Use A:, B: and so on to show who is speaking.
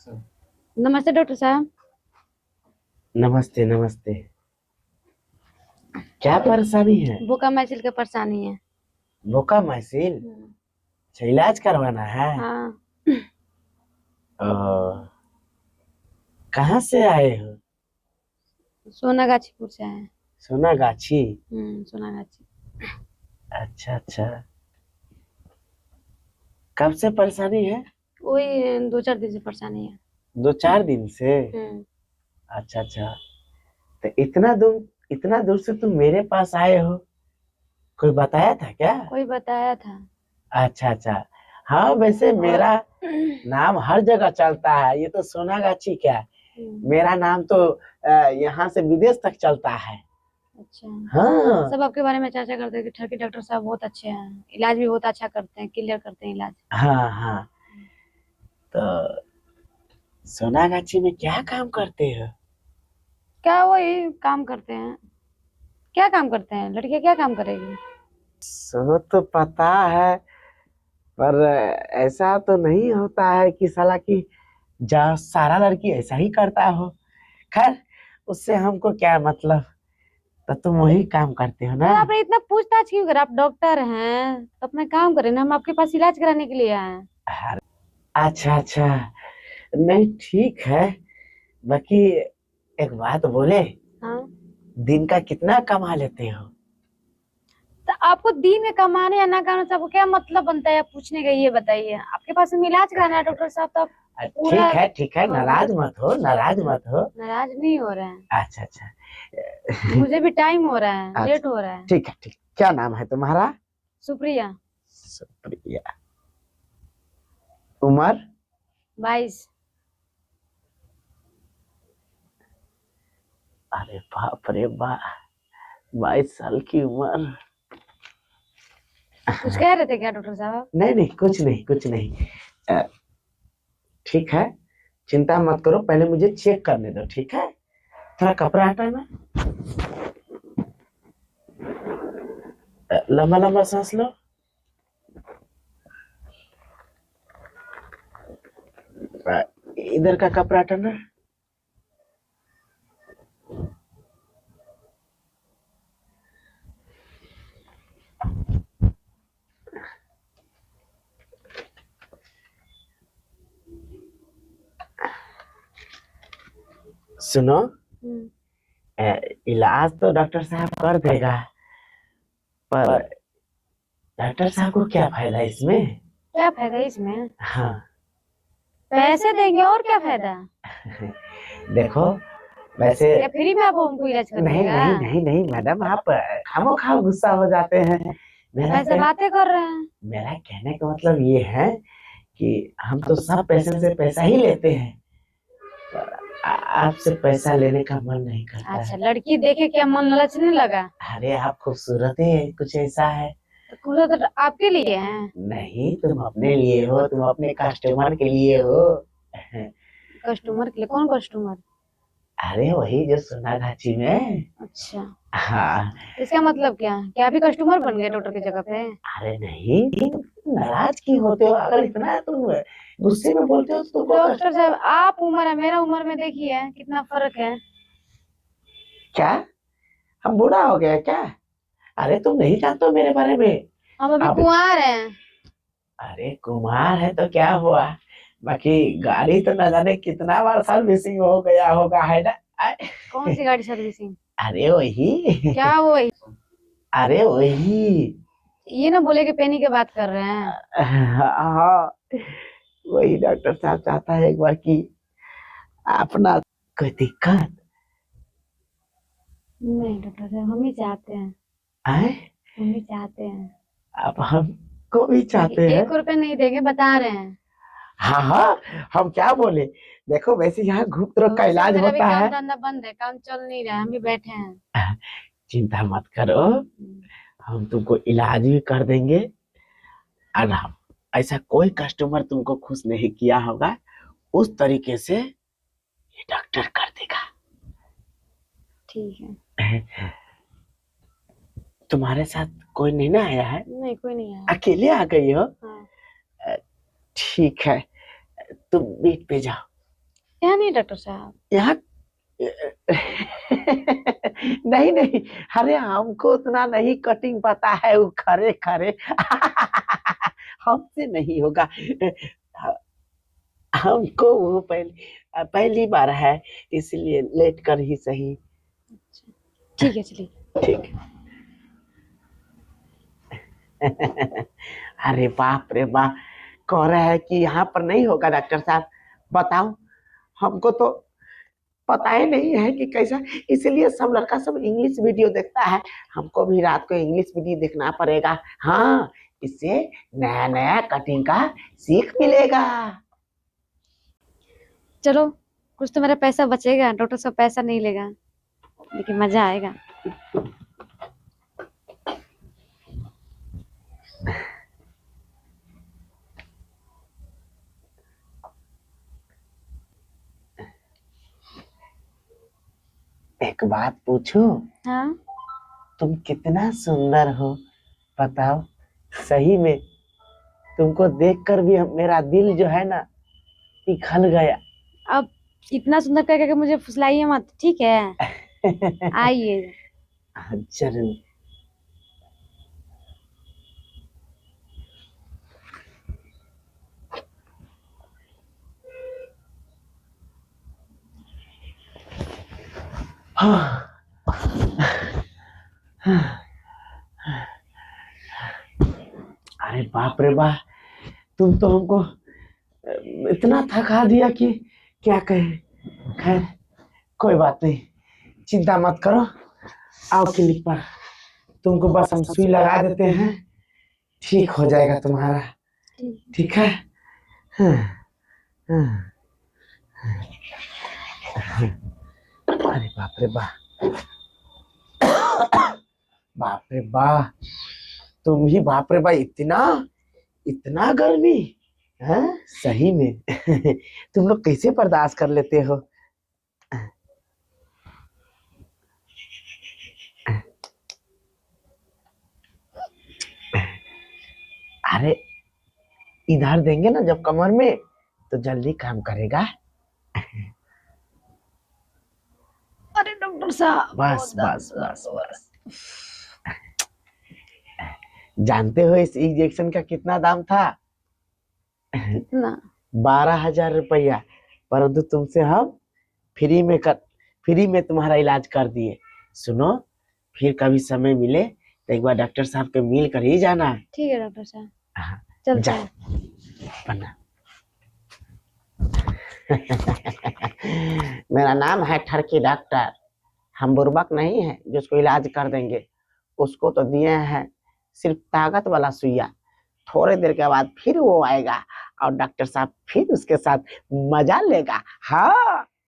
A: नमस्ते डॉक्टर साहब।
B: नमस्ते नमस्ते। क्या परेशानी है?
A: बुका मैसिल की परेशानी है।
B: बोका महसिल? अच्छा, इलाज करवाना है?
A: हाँ।
B: ओ, कहाँ से आए हो?
A: सोनागाछीपुर से आए।
B: सोनागाछी?
A: सोनागाछी।
B: अच्छा अच्छा। कब से परेशानी है?
A: वही 2-4 दिन से परेशानी है।
B: 2-4 दिन से? अच्छा अच्छा। तो इतना दूर से तुम मेरे पास आए हो, कोई बताया था क्या?
A: कोई बताया था।
B: अच्छा अच्छा। हाँ, वैसे मेरा नाम हर जगह चलता है, ये तो सोनागाछी क्या, मेरा नाम तो यहाँ से विदेश तक चलता है।
A: अच्छा।
B: हाँ
A: सब आपके बारे में चर्चा करते हैं कि ठरकी डॉक्टर साहब बहुत अच्छे हैं, इलाज भी बहुत अच्छा करते हैं, क्लियर करते हैं इलाज।
B: हाँ हाँ। तो सोनागाछी में क्या काम करते हो?
A: क्या वही काम करते हैं। क्या काम करते हैं, लड़कियां क्या काम करेगी।
B: सो तो पता है, पर ऐसा तो नहीं होता है कि साला की जा सारा लड़की ऐसा ही करता हो। खैर, उससे हमको क्या मतलब, तो तुम वही काम करते हो
A: तो
B: ना?
A: आपने इतना पूछताछ क्यों करा, आप डॉक्टर हैं तो अपना काम करें ना, हम आपके पास इलाज कराने के लिए आए हैं।
B: अच्छा अच्छा। नहीं, ठीक है। बाकी एक बात बोले,
A: हाँ।
B: दिन का कितना कमा लेते हो?
A: तो आपको दिन में कमाने या ना कमाने से आपको क्या मतलब बनता है, आप पूछने का ये बताइए। आपके पास में इलाज कराना है डॉक्टर साहब, तो आप पूरा।
B: ठीक है, नाराज मत हो, नाराज मत हो।
A: नाराज नहीं हो रहे हैं।
B: अच्छा अच्छा।
A: मुझे भी टाइम हो रहा है, लेट
B: अच्छा,
A: हो रहा है।
B: ठीक है ठीक। क्या नाम है तुम्हारा?
A: सुप्रिया।
B: सुप्रिया। उम्र?
A: 22।
B: अरे बाप रे बाप, 22 साल की उम्र।
A: कुछ कह रहे थे क्या डॉक्टर साहब।
B: नहीं नहीं, कुछ नहीं कुछ नहीं। अ, ठीक है, चिंता मत करो, पहले मुझे चेक करने दो, ठीक है? थोड़ा कपड़ा हटाना। लंबा लंबा सांस लो। इधर का कपड़ा हटाना। सुनो, इलाज तो डॉक्टर साहब कर देगा, पर डॉक्टर साहब को क्या फायदा इसमें?
A: क्या फायदा इसमें।
B: हाँ।
A: पैसे देंगे और क्या फायदा।
B: देखो, वैसे
A: क्या फ्री में आप हमको इलाज कर
B: नहीं
A: देगा।
B: नहीं नहीं नहीं मैडम, आप खामोखा गुस्सा हो जाते हैं। मेरा
A: ऐसे बातें कर रहे हैं।
B: मेरा कहने का मतलब ये है कि हम तो सब पेशेंट से पैसा ही लेते हैं, पर आपसे पैसा लेने का मन नहीं करता
A: अच्छा,
B: है।
A: लड़की देखे क्या मन ललचने लगा।
B: अरे आप खूबसूरत है, कुछ ऐसा है।
A: तो कूलर तो आपके लिए है।
B: नहीं, तुम अपने लिए हो, तुम अपने कस्टमर के लिए हो।
A: कस्टमर के लिए कौन कस्टमर।
B: अरे वही जो सोनागाछी में।
A: अच्छा।
B: हाँ।
A: इसका मतलब क्या, क्या अभी कस्टमर बन गए डॉक्टर की जगह पे।
B: अरे नहीं, तुम नाराज क्यों होते हो? अगर इतना तुम गुस्से में बोलते हो तो तुमको
A: डॉक्टर साहब, आप उम्र है, मेरा उम्र में देखिए कितना फर्क है।
B: क्या हम बूढ़ा हो गया क्या? अरे तुम नहीं जानते हो मेरे बारे में।
A: हम अभी
B: अब
A: कुंवार हैं।
B: अरे कुमार है तो क्या हुआ, बाकी गाड़ी तो न जाने कितना बार सर्विसिंग हो गया होगा, है ना?
A: कौन सी गाड़ी सर्विसिंग।
B: अरे वही।
A: क्या वो।
B: अरे वही।
A: ये ना बोले कि पेनी की बात कर रहे हैं।
B: हाँ, वही डॉक्टर साहब चाहता है एक बार कि अपना कोई दिक्कत
A: नहीं डॉक्टर साहब, हम ही चाहते हैं।
B: है।
A: हम ही चाहते हैं।
B: अब हमको भी चाहते हैं।
A: 1 रुपए नहीं देंगे, बता रहे हैं।
B: हाँ हाँ, हम क्या बोले, देखो वैसे यहाँ घुप्त रोग का
A: वैसे
B: इलाज
A: मेरा भी
B: होता
A: काम
B: है।
A: धंधा बंद है, काम चल नहीं रहा है, हम भी बैठे हैं।
B: चिंता मत करो, हम तुमको इलाज भी कर देंगे। और हम ऐसा कोई कस्टमर तुमको खुश नहीं किया होगा, उस तरीके से ये डॉक्टर कर देगा।
A: ठीक है।
B: तुम्हारे साथ कोई नहीं ना आया है?
A: नहीं, कोई नहीं आया।
B: अकेले आ गई हो?
A: हाँ।
B: ठीक है, तुम बीट पे जाओ।
A: यहाँ नहीं डॉक्टर साहब।
B: यहाँ नहीं नहीं, अरे हमको उतना नहीं कटिंग पता है, वो खरे खरे हमसे नहीं होगा। हमको वो पहली बार है, इसलिए लेट कर ही सही।
A: ठीक है चलिए।
B: ठीक। अरे बाप रे बाप, कह रहे हैं कि यहाँ पर नहीं होगा डॉक्टर साहब। बताओ, हमको तो पता ही नहीं है कि कैसा, इसलिए सब लड़का सब इंग्लिश वीडियो देखता है। हमको भी रात को इंग्लिश वीडियो देखना पड़ेगा। हाँ, इससे नया नया कटिंग का सीख मिलेगा।
A: चलो, कुछ तो मेरा पैसा बचेगा, डॉक्टर साहब पैसा नहीं लेगा, लेकिन मजा आएगा।
B: एक बात पूछूं?
A: हाँ,
B: तुम कितना सुंदर हो, बताओ। सही में तुमको देखकर भी मेरा दिल जो है ना पिघल गया।
A: अब इतना सुंदर कह के मुझे फुसलाइए मत, ठीक है? आइए।
B: चलो। अरे बाप रे बाप, तुम तो हमको इतना थका दिया कि क्या कहे। खैर, कोई बात नहीं, चिंता मत करो। आओ क्लिनिक पर, तुमको बस हम सुई लगा देते हैं, ठीक हो जाएगा तुम्हारा। ठीक है? हाँ, हाँ। अरे बाप रे बाप, बाप रे बाप, तुम ही बाप रे बाप, इतना इतना गर्मी है सही में। तुम लोग कैसे बर्दाश्त कर लेते हो? अरे इधर देंगे ना जब कमर में, तो जल्दी काम करेगा।
A: अरे डॉक्टर साहब,
B: बस बस बस बस। जानते हो इस इंजेक्शन का कितना दाम था?
A: कितना?
B: 12,000 रुपया। परंतु तुमसे हम फ्री में तुम्हारा इलाज कर दिए। सुनो, फिर कभी समय मिले तो एक बार डॉक्टर साहब के मिल कर ही जाना।
A: ठीक है डॉक्टर साहब,
B: हाँ,
A: चलते
B: जा।
A: हैं।
B: प्रणाम। मेरा नाम है ठरकी डॉक्टर। हम बुर्बक नहीं है जो उसको इलाज कर देंगे। उसको तो दिए हैं सिर्फ ताकत वाला सुइया। थोड़े देर के बाद फिर वो आएगा और डॉक्टर साहब फिर उसके साथ मजा लेगा। हाँ।